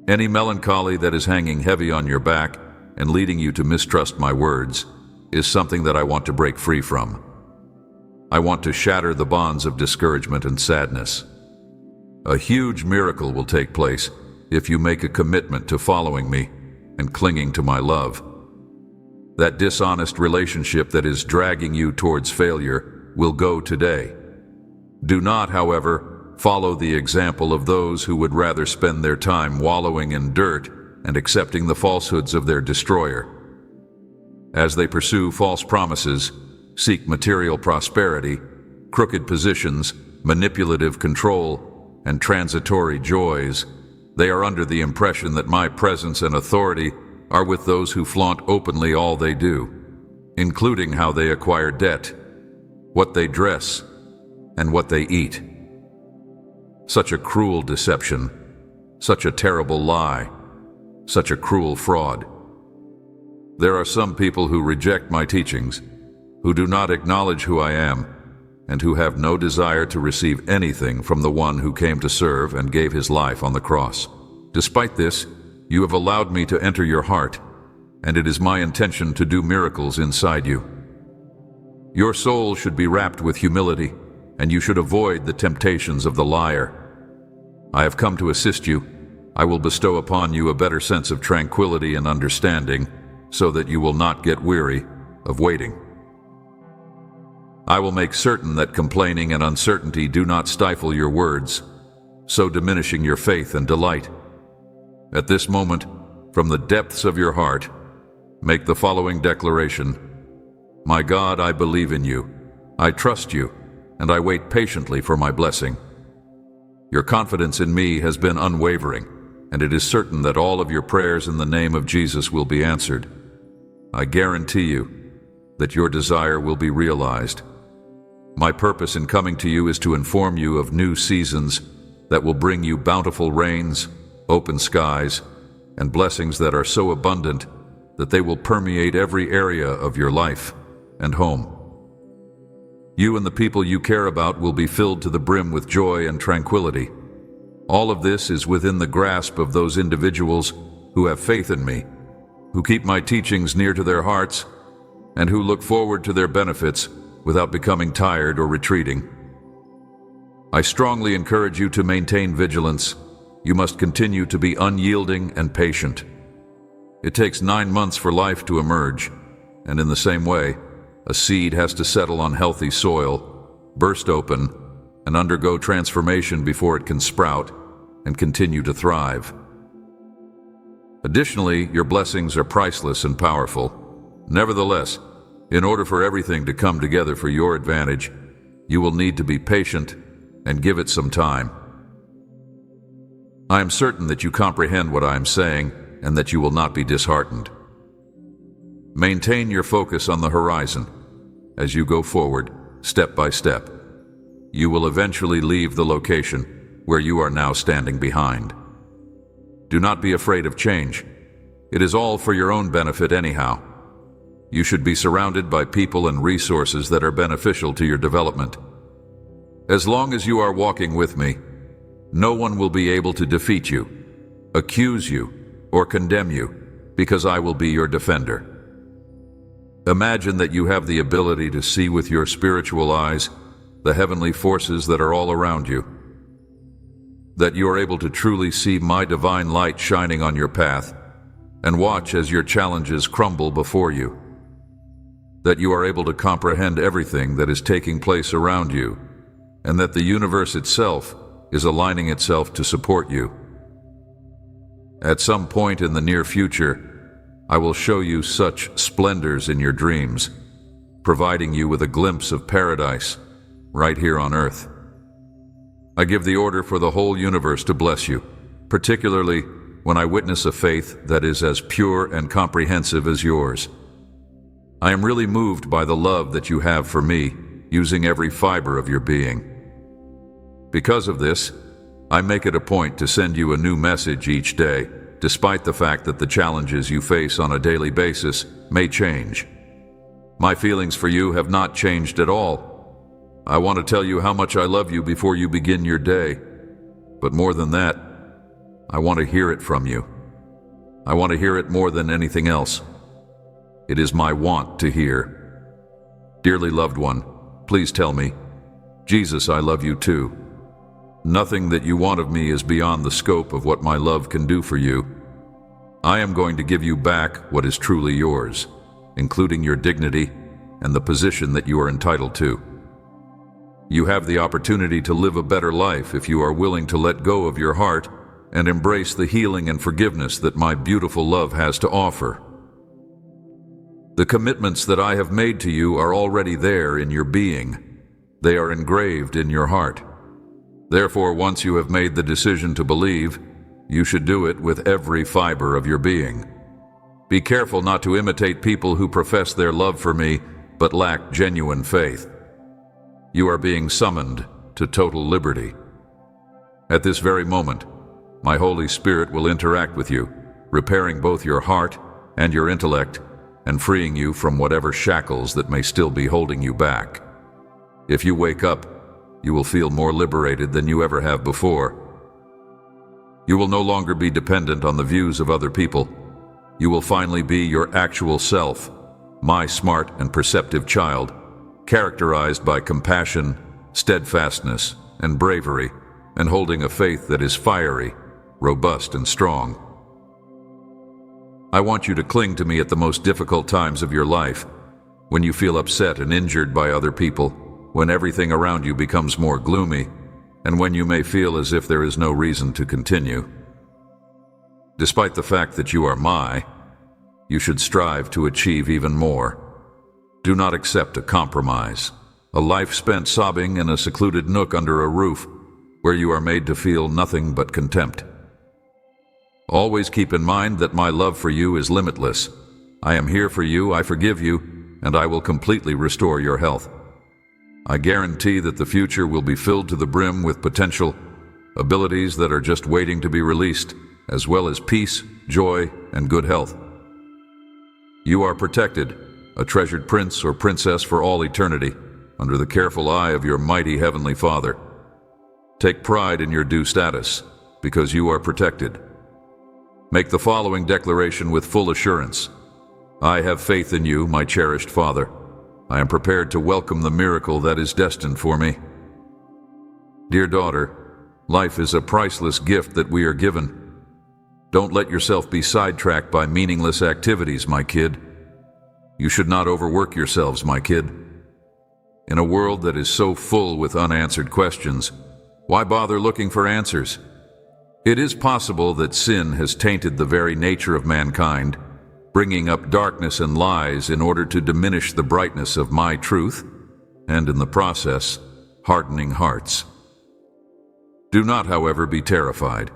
Any melancholy that is hanging heavy on your back and leading you to mistrust my words is something that I want to break free from. I want to shatter the bonds of discouragement and sadness. A huge miracle will take place if you make a commitment to following me and clinging to my love. That dishonest relationship that is dragging you towards failure will go today. Do not, however, follow the example of those who would rather spend their time wallowing in dirt and accepting the falsehoods of their destroyer. As they pursue false promises, seek material prosperity, crooked positions, manipulative control, and transitory joys, they are under the impression that my presence and authority are with those who flaunt openly all they do, including how they acquire debt, what they dress, and what they eat. Such a cruel deception, such a terrible lie, such a cruel fraud. There are some people who reject my teachings, who do not acknowledge who I am, and who have no desire to receive anything from the one who came to serve and gave his life on the cross. Despite this, you have allowed me to enter your heart, and it is my intention to do miracles inside you. Your soul should be wrapped with humility, and you should avoid the temptations of the liar. I have come to assist you. I will bestow upon you a better sense of tranquility and understanding, so that you will not get weary of waiting. I will make certain that complaining and uncertainty do not stifle your words, so diminishing your faith and delight. At this moment, from the depths of your heart, make the following declaration: My God, I believe in you, I trust you, and I wait patiently for my blessing. Your confidence in me has been unwavering, and it is certain that all of your prayers in the name of Jesus will be answered. I guarantee you that your desire will be realized. My purpose in coming to you is to inform you of new seasons that will bring you bountiful rains, open skies, and blessings that are so abundant that they will permeate every area of your life and home. You and the people you care about will be filled to the brim with joy and tranquility. All of this is within the grasp of those individuals who have faith in me, who keep my teachings near to their hearts, and who look forward to their benefits without becoming tired or retreating. I strongly encourage you to maintain vigilance. You must continue to be unyielding and patient. It takes 9 months for life to emerge, and in the same way, a seed has to settle on healthy soil burst open, and undergo transformation before it can sprout and continue to thrive. Additionally, your blessings are priceless and powerful. Nevertheless, in order for everything to come together for your advantage, you will need to be patient and give it some time. I am certain that you comprehend what I am saying and that you will not be disheartened. Maintain your focus on the horizon. As you go forward, step by step, you will eventually leave the location where you are now standing behind. Do not be afraid of change. It is all for your own benefit anyhow. You should be surrounded by people and resources that are beneficial to your development. As long as you are walking with me, no one will be able to defeat you, accuse you, or condemn you, because I will be your defender. Imagine that you have the ability to see with your spiritual eyes the heavenly forces that are all around you. That you are able to truly see my divine light shining on your path and watch as your challenges crumble before you. That you are able to comprehend everything that is taking place around you, and that the universe itself is aligning itself to support you. At some point in the near future, I will show you such splendors in your dreams, providing you with a glimpse of paradise right here on earth. I give the order for the whole universe to bless you, particularly when I witness a faith that is as pure and comprehensive as yours. I am really moved by the love that you have for me, using every fiber of your being. Because of this, I make it a point to send you a new message each day, despite the fact that the challenges you face on a daily basis may change. My feelings for you have not changed at all. I want to tell you how much I love you before you begin your day. But more than that, I want to hear it from you. I want to hear it more than anything else. It is my want to hear. Dearly loved one, please tell me, Jesus, I love you too. Nothing that you want of me is beyond the scope of what my love can do for you. I am going to give you back what is truly yours, including your dignity and the position that you are entitled to. You have the opportunity to live a better life if you are willing to let go of your heart and embrace the healing and forgiveness that my beautiful love has to offer. The commitments that I have made to you are already there in your being. They are engraved in your heart. Therefore, once you have made the decision to believe, you should do it with every fiber of your being. Be careful not to imitate people who profess their love for me but lack genuine faith. You are being summoned to total liberty. At this very moment, my Holy Spirit will interact with you, repairing both your heart and your intellect, and freeing you from whatever shackles that may still be holding you back. If you wake up, you will feel more liberated than you ever have before. You will no longer be dependent on the views of other people. You will finally be your actual self, my smart and perceptive child, characterized by compassion, steadfastness, and bravery, and holding a faith that is fiery, robust, and strong. I want you to cling to me at the most difficult times of your life, when you feel upset and injured by other people, when everything around you becomes more gloomy, and when you may feel as if there is no reason to continue. Despite the fact that you are you should strive to achieve even more. Do not accept a compromise, a life spent sobbing in a secluded nook under a roof where you are made to feel nothing but contempt. Always keep in mind that my love for you is limitless. I am here for you, I forgive you, and I will completely restore your health. I guarantee that the future will be filled to the brim with potential, abilities that are just waiting to be released, as well as peace, joy, and good health. You are protected, a treasured prince or princess for all eternity, under the careful eye of your mighty Heavenly Father. Take pride in your due status, because you are protected. Make the following declaration with full assurance. I have faith in you, my cherished Father. I am prepared to welcome the miracle that is destined for me. Dear daughter, life is a priceless gift that we are given. Don't let yourself be sidetracked by meaningless activities, my kid. You should not overwork yourselves, my kid. In a world that is so full with unanswered questions, why bother looking for answers? It is possible that sin has tainted the very nature of mankind, bringing up darkness and lies in order to diminish the brightness of my truth, and in the process, hardening hearts. Do not, however, be terrified.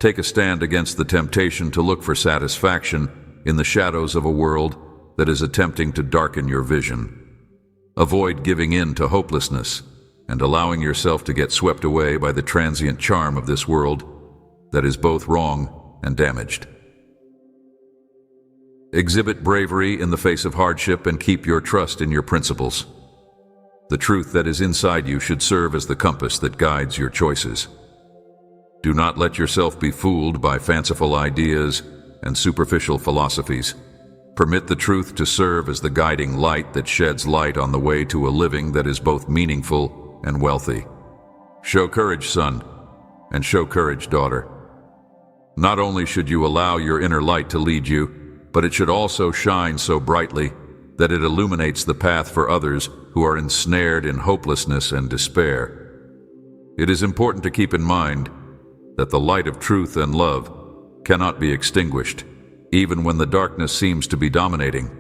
Take a stand against the temptation to look for satisfaction in the shadows of a world that is attempting to darken your vision. Avoid giving in to hopelessness and allowing yourself to get swept away by the transient charm of this world that is both wrong and damaged. Exhibit bravery in the face of hardship and keep your trust in your principles. The truth that is inside you should serve as the compass that guides your choices. Do not let yourself be fooled by fanciful ideas and superficial philosophies. Permit the truth to serve as the guiding light that sheds light on the way to a living that is both meaningful and wealthy. Show courage, son, and show courage, daughter. Not only should you allow your inner light to lead you, but it should also shine so brightly that it illuminates the path for others who are ensnared in hopelessness and despair. It is important to keep in mind that the light of truth and love cannot be extinguished, even when the darkness seems to be dominating.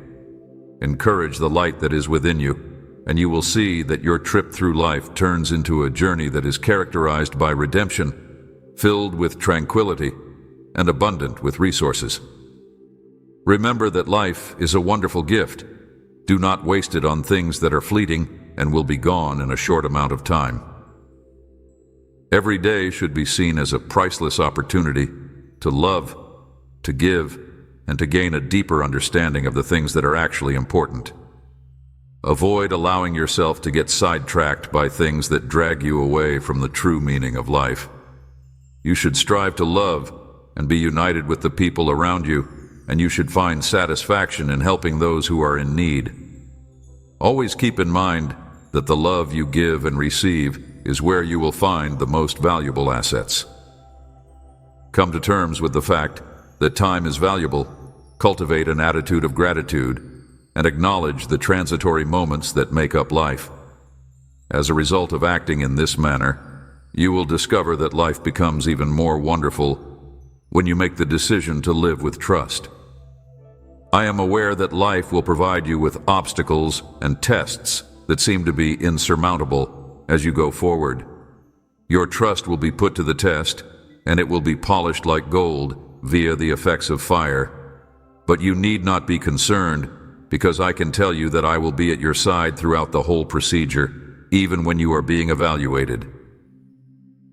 Encourage the light that is within you, and you will see that your trip through life turns into a journey that is characterized by redemption, filled with tranquility, and abundant with resources. Remember that life is a wonderful gift. Do not waste it on things that are fleeting and will be gone in a short amount of time. Every day should be seen as a priceless opportunity to love, to give, and to gain a deeper understanding of the things that are actually important. Avoid allowing yourself to get sidetracked by things that drag you away from the true meaning of life. You should strive to love and be united with the people around you, and you should find satisfaction in helping those who are in need. Always keep in mind that the love you give and receive is where you will find the most valuable assets. Come to terms with the fact that time is valuable, cultivate an attitude of gratitude, and acknowledge the transitory moments that make up life. As a result of acting in this manner, you will discover that life becomes even more wonderful when you make the decision to live with trust. I am aware that life will provide you with obstacles and tests that seem to be insurmountable as you go forward. Your trust will be put to the test, and it will be polished like gold via the effects of fire. But you need not be concerned, because I can tell you that I will be at your side throughout the whole procedure, even when you are being evaluated.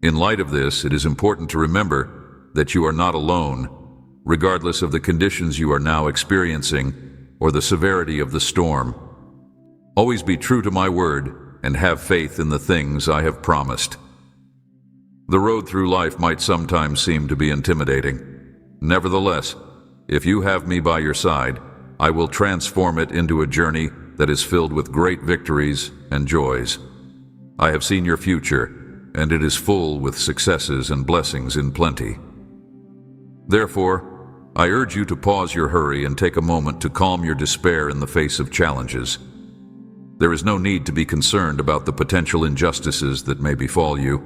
In light of this, it is important to remember that you are not alone, regardless of the conditions you are now experiencing or the severity of the storm. Always be true to my word and have faith in the things I have promised. The road through life might sometimes seem to be intimidating. Nevertheless, if you have me by your side, I will transform it into a journey that is filled with great victories and joys. I have seen your future, and it is full with successes and blessings in plenty. Therefore, I urge you to pause your hurry and take a moment to calm your despair in the face of challenges. There is no need to be concerned about the potential injustices that may befall you.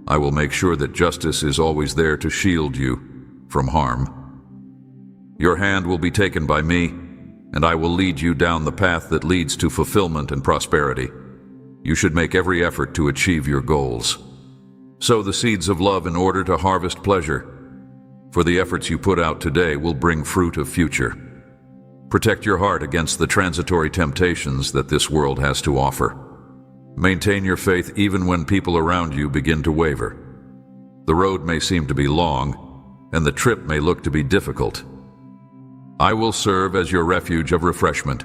I will make sure that justice is always there to shield you from harm. Your hand will be taken by me, and I will lead you down the path that leads to fulfillment and prosperity. You should make every effort to achieve your goals. Sow the seeds of love in order to harvest pleasure, for the efforts you put out today will bring fruit of future. Protect your heart against the transitory temptations that this world has to offer. Maintain your faith even when people around you begin to waver. The road may seem to be long, and the trip may look to be difficult. I will serve as your refuge of refreshment,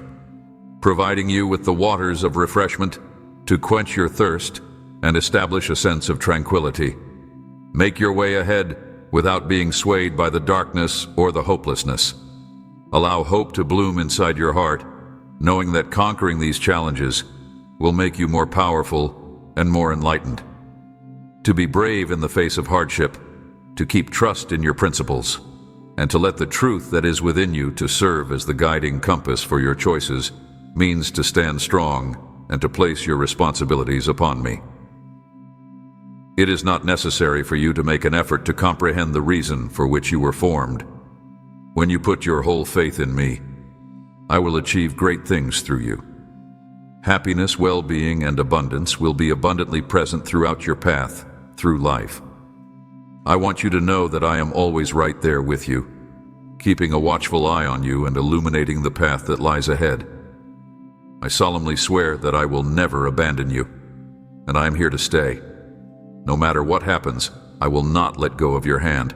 providing you with the waters of refreshment to quench your thirst and establish a sense of tranquility. Make your way ahead without being swayed by the darkness or the hopelessness. Allow hope to bloom inside your heart, knowing that conquering these challenges will make you more powerful and more enlightened. To be brave in the face of hardship, to keep trust in your principles, and to let the truth that is within you to serve as the guiding compass for your choices means to stand strong and to place your responsibilities upon me. It is not necessary for you to make an effort to comprehend the reason for which you were formed. When you put your whole faith in me, I will achieve great things through you. Happiness, well-being, and abundance will be abundantly present throughout your path through life. I want you to know that I am always right there with you, keeping a watchful eye on you and illuminating the path that lies ahead. I solemnly swear that I will never abandon you, and I am here to stay. No matter what happens, I will not let go of your hand.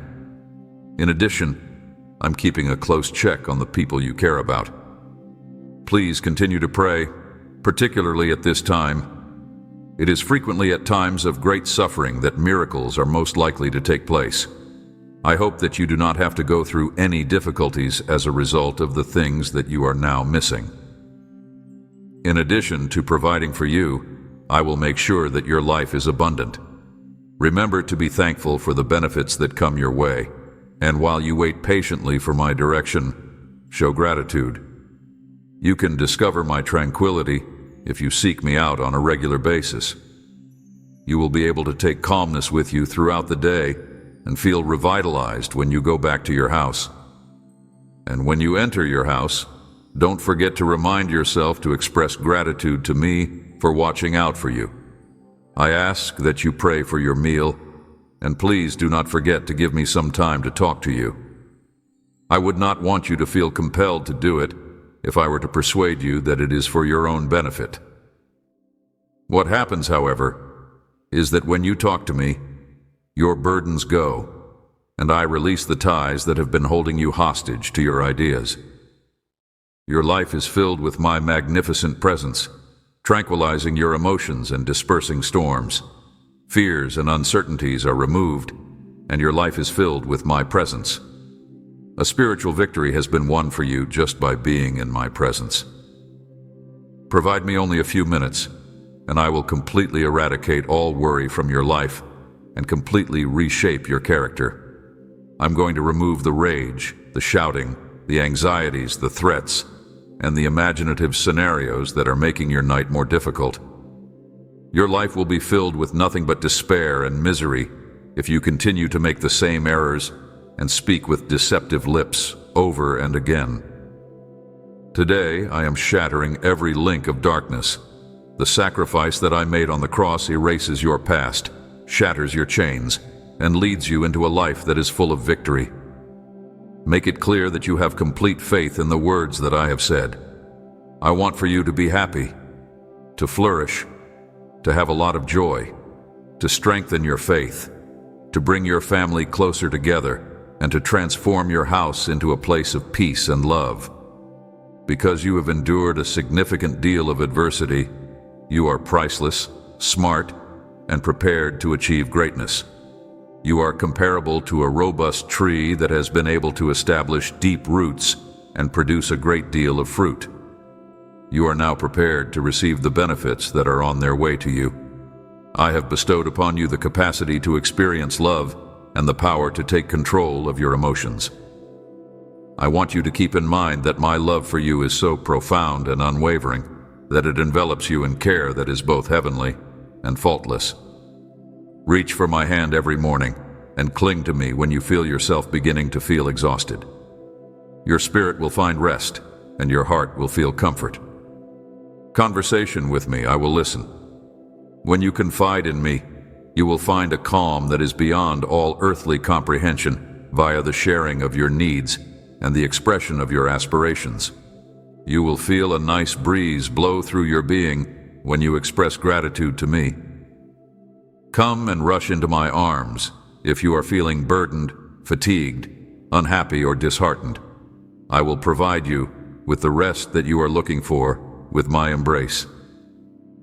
In addition, I'm keeping a close check on the people you care about. Please continue to pray, particularly at this time. It is frequently at times of great suffering that miracles are most likely to take place. I hope that you do not have to go through any difficulties as a result of the things that you are now missing. In addition to providing for you, I will make sure that your life is abundant. Remember to be thankful for the benefits that come your way, and while you wait patiently for my direction, show gratitude. You can discover my tranquility if you seek me out on a regular basis. You will be able to take calmness with you throughout the day and feel revitalized when you go back to your house. And when you enter your house, don't forget to remind yourself to express gratitude to me for watching out for you. I ask that you pray for your meal, and please do not forget to give me some time to talk to you. I would not want you to feel compelled to do it if I were to persuade you that it is for your own benefit. What happens, however, is that when you talk to me, your burdens go, and I release the ties that have been holding you hostage to your ideas. Your life is filled with my magnificent presence, tranquilizing your emotions and dispersing storms. Fears and uncertainties are removed, and your life is filled with my presence. A spiritual victory has been won for you just by being in my presence. Provide me only a few minutes, and I will completely eradicate all worry from your life and completely reshape your character. I'm going to remove the rage, the shouting, the anxieties, the threats, and the imaginative scenarios that are making your night more difficult. Your life will be filled with nothing but despair and misery if you continue to make the same errors and speak with deceptive lips over and again. Today, I am shattering every link of darkness. The sacrifice that I made on the cross erases your past, shatters your chains, and leads you into a life that is full of victory. Make it clear that you have complete faith in the words that I have said. I want for you to be happy, to flourish, to have a lot of joy, to strengthen your faith, to bring your family closer together, and to transform your house into a place of peace and love. Because you have endured a significant deal of adversity, you are priceless, smart, and prepared to achieve greatness. You are comparable to a robust tree that has been able to establish deep roots and produce a great deal of fruit. You are now prepared to receive the benefits that are on their way to you. I have bestowed upon you the capacity to experience love and the power to take control of your emotions. I want you to keep in mind that my love for you is so profound and unwavering that it envelops you in care that is both heavenly and faultless. Reach for my hand every morning and cling to me when you feel yourself beginning to feel exhausted. Your spirit will find rest and your heart will feel comfort. Conversation with me, I will listen. When you confide in me, you will find a calm that is beyond all earthly comprehension via the sharing of your needs and the expression of your aspirations. You will feel a nice breeze blow through your being when you express gratitude to me. Come and rush into my arms if you are feeling burdened, fatigued, unhappy, or disheartened. I will provide you with the rest that you are looking for with my embrace.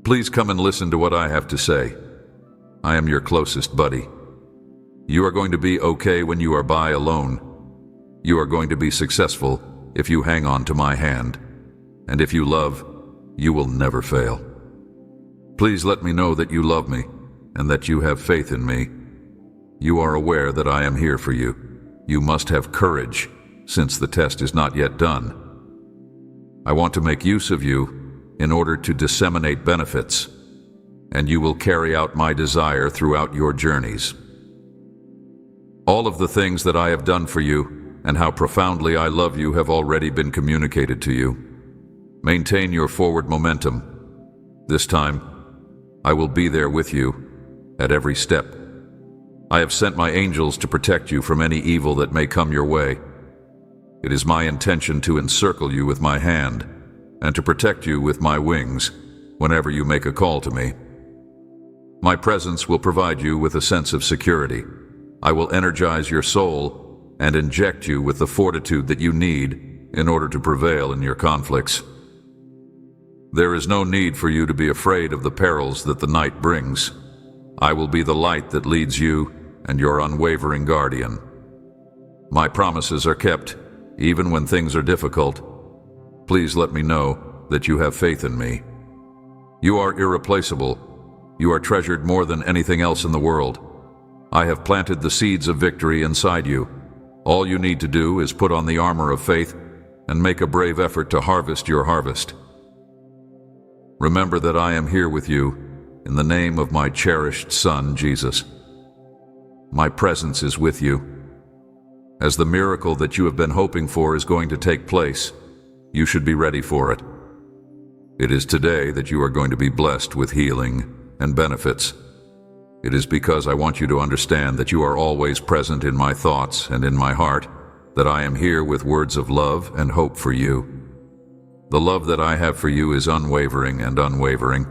Please come and listen to what I have to say. I am your closest buddy. You are going to be okay when you are by alone. You are going to be successful if you hang on to my hand. And if you love, you will never fail. Please let me know that you love me and that you have faith in me. You are aware that I am here for you. You must have courage, since the test is not yet done. I want to make use of you, in order to disseminate benefits, and you will carry out my desire throughout your journeys. All of the things that I have done for you and how profoundly I love you have already been communicated to you. Maintain your forward momentum. This time, I will be there with you at every step. I have sent my angels to protect you from any evil that may come your way. It is my intention to encircle you with my hand and to protect you with my wings whenever you make a call to me. My presence will provide you with a sense of security. I will energize your soul and inject you with the fortitude that you need in order to prevail in your conflicts. There is no need for you to be afraid of the perils that the night brings. I will be the light that leads you and your unwavering guardian. My promises are kept, even when things are difficult. Please let me know that you have faith in me. You are irreplaceable. You are treasured more than anything else in the world. I have planted the seeds of victory inside you. All you need to do is put on the armor of faith and make a brave effort to harvest your harvest. Remember that I am here with you in the name of my cherished Son, Jesus. My presence is with you. As the miracle that you have been hoping for is going to take place, you should be ready for it. It is today that you are going to be blessed with healing and benefits. It is because I want you to understand that you are always present in my thoughts and in my heart, that I am here with words of love and hope for you. The love that I have for you is unwavering and unwavering,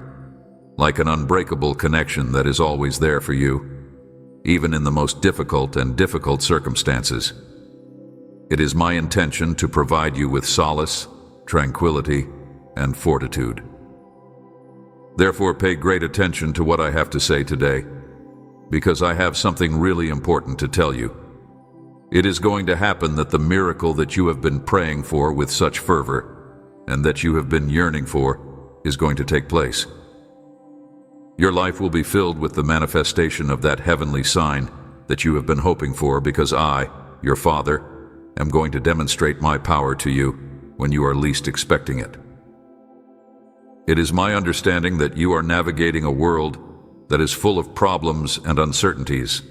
like an unbreakable connection that is always there for you, even in the most difficult and difficult circumstances. It is my intention to provide you with solace, tranquility, and fortitude. Therefore, pay great attention to what I have to say today, because I have something really important to tell you. It is going to happen that the miracle that you have been praying for with such fervor, and that you have been yearning for, is going to take place. Your life will be filled with the manifestation of that heavenly sign that you have been hoping for, because I, your Father, am going to demonstrate my power to you when you are least expecting it. It is my understanding that you are navigating a world that is full of problems and uncertainties,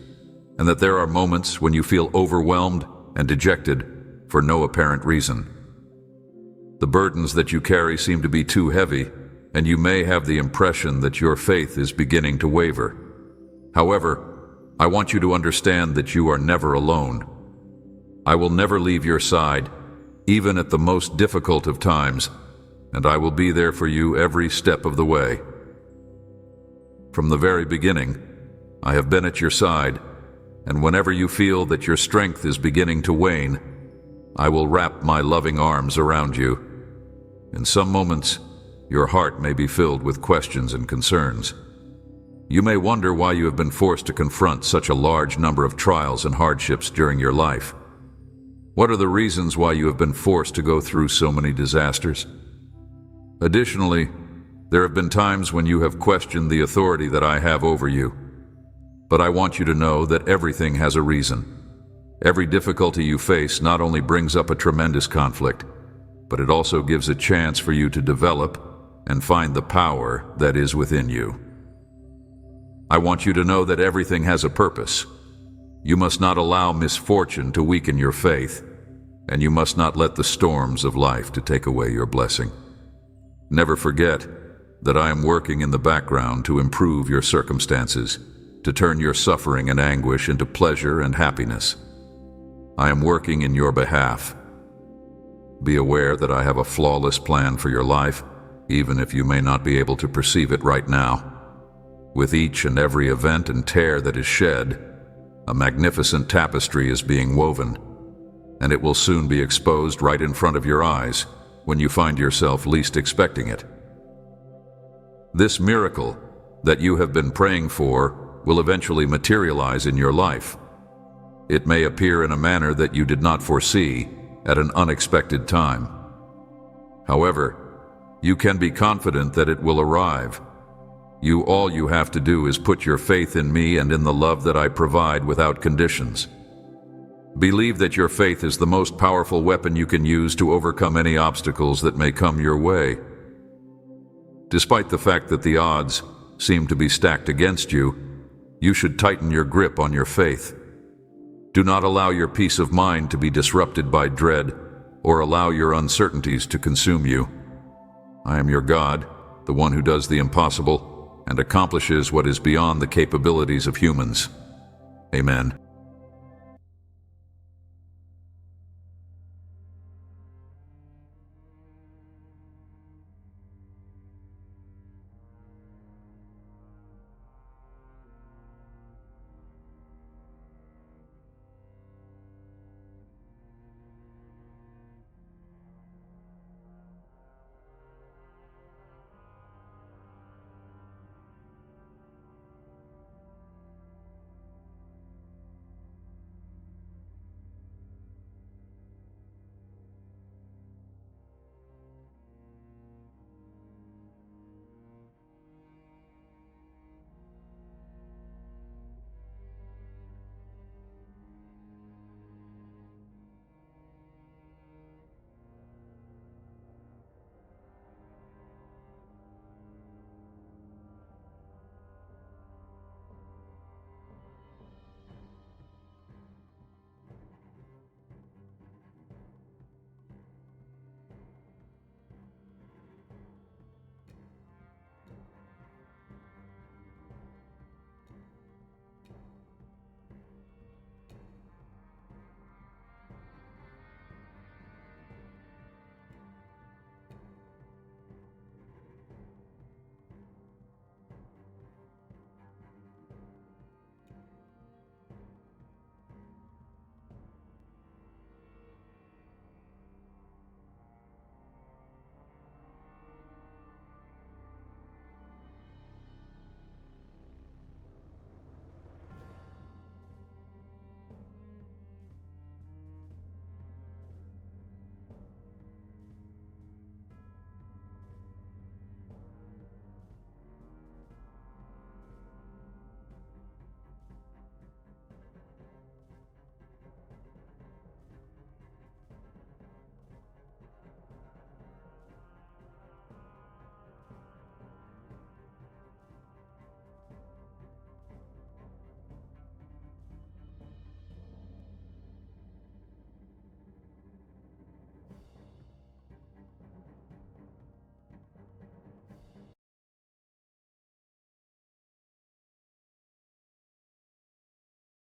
and that there are moments when you feel overwhelmed and dejected for no apparent reason. The burdens that you carry seem to be too heavy, and you may have the impression that your faith is beginning to waver. However, I want you to understand that you are never alone. I will never leave your side, even at the most difficult of times, and I will be there for you every step of the way. From the very beginning, I have been at your side, and whenever you feel that your strength is beginning to wane, I will wrap my loving arms around you. In some moments, your heart may be filled with questions and concerns. You may wonder why you have been forced to confront such a large number of trials and hardships during your life. What are the reasons why you have been forced to go through so many disasters? Additionally, there have been times when you have questioned the authority that I have over you. But I want you to know that everything has a reason. Every difficulty you face not only brings up a tremendous conflict, but it also gives a chance for you to develop and find the power that is within you. I want you to know that everything has a purpose. You must not allow misfortune to weaken your faith, and you must not let the storms of life to take away your blessing. Never forget that I am working in the background to improve your circumstances, to turn your suffering and anguish into pleasure and happiness. I am working in your behalf. Be aware that I have a flawless plan for your life, even if you may not be able to perceive it right now. With each and every event and tear that is shed, a magnificent tapestry is being woven, and it will soon be exposed right in front of your eyes when you find yourself least expecting it. This miracle that you have been praying for will eventually materialize in your life. It may appear in a manner that you did not foresee at an unexpected time. However, you can be confident that it will arrive. All you have to do is put your faith in me and in the love that I provide without conditions. Believe that your faith is the most powerful weapon you can use to overcome any obstacles that may come your way. Despite the fact that the odds seem to be stacked against you, you should tighten your grip on your faith. Do not allow your peace of mind to be disrupted by dread, or allow your uncertainties to consume you. I am your God, the one who does the impossible and accomplishes what is beyond the capabilities of humans. Amen.